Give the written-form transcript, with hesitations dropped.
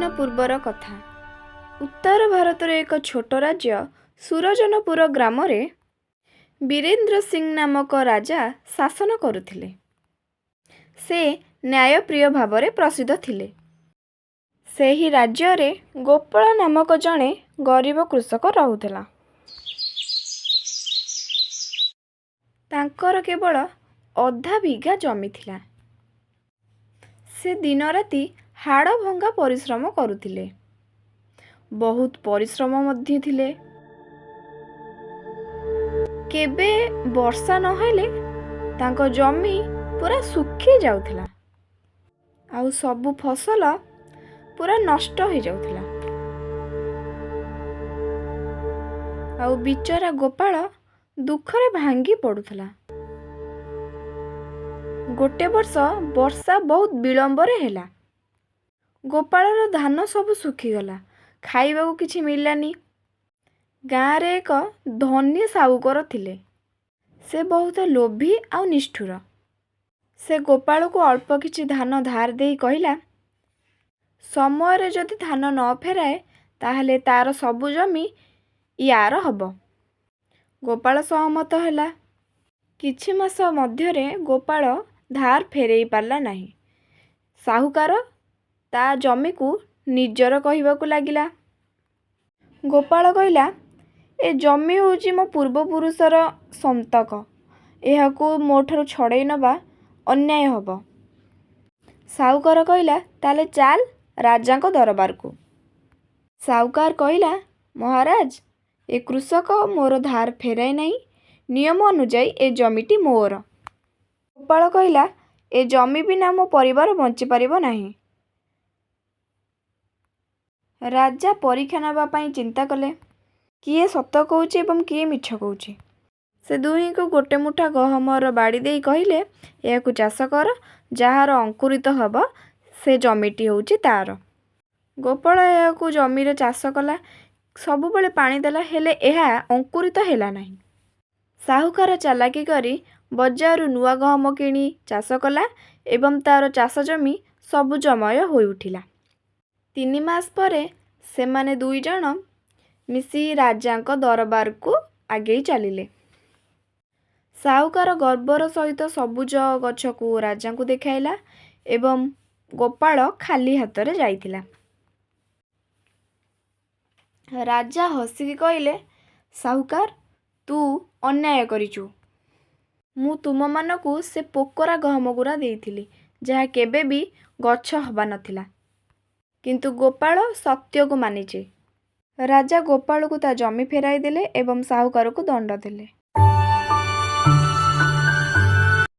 दिन पूर्वर कथा। उत्तर भारतर एक छोट राज्य सुरजनपुर ग्राम रे वीरेंद्र सिंह नामक राजा शासन करुथिले। से न्यायप्रिय भावरे प्रसिद्ध थिले। सेही राज्य रे गोपाल नामक जणे गरीब कृषक रहुथिला। तांकर केवल अधा बिघा जमी थिला। से दिन राति हाड़ भंगा परिश्रम करुथिले। बहुत परिश्रम मध्य थिले। केबे वर्षा नहेले तांको जमी पूरा सुखी जाउथिला। आउ सबु फसल पूरा नष्ट हो जाउथिला। आउ बिचारा गोपाल दुखरे भांगी पड़ुथिला। गोटे वर्ष वर्षा बहुत विलंबरे हेला। गोपालर धान सब सुखीगला। खाइबाकू किछि मिललानी। गाँव रे एक धनी साहुकर थिले। से बहुत लोभी आउ निष्ठुर। से गोपाल को अल्प किछि धान धार देई कहिला, समय रे जदि धान न फेराए ताहले तार सबु जमी यार हब। गोपाल सहमत हैला। किछि मास मध्यरे गोपाल धार फेरेई पारला नाही। साहुकार ता जमी को निजर कहिबाकू लागिला। गोपाल कहिला, ए जमी होउची मो पूर्वपुरुषर संतक। एहाकू मोठारु छड़ेई नबा अन्याय हब। साहुकार कहिला, ताले चाल राजा को दरबार को। साहुकार कहिला, महाराज ए कृषक मोर धार फेराई नहीं। नियम अनुजाई ए जमीटी मोर। गोपाल कहिला, ए जमी बिना मो परिवार बंची पारिबो नाही। राजा परीक्षा नबा पई चिंता कले। किए सत कहूची एवं किए मिछ कहूची। से दुही को गोटे मुठा गहमर बाड़ी देई कहिले, एहाकू चाष कर, जहार अंकुरित हब से जमीटी होउची तार। गोपाल एहाकू जमीरे चाष कला। सबुबेले पानी देला, हेले एहा अंकुरित हेला नाही। साहुकार चालाकी करी बजारु नुआ गहम किणी चाष कला एवं तार चाष जमी सबुजमय होई उठिला। 3 मास परे सेमाने दुई जण मिसी राजांक दरबार को आगेई चलिले। साहुकार गर्वर सहित सबुज गछ को राजा को देखाइला एवं गोपाल खाली हाथ रे जाइथिला। राजा हसिकी कहिले, साहुकार तू अन्याय करिचु। मु तुम मानकू से पोकरा गहम गुरा देइथिली, जहा केबे भी गछ हबा नथिला। किंतु गोपाल सत्य को मानिचे। राजा गोपाल को ता जमी फेराई देले एवं साहुकार को दंड देले।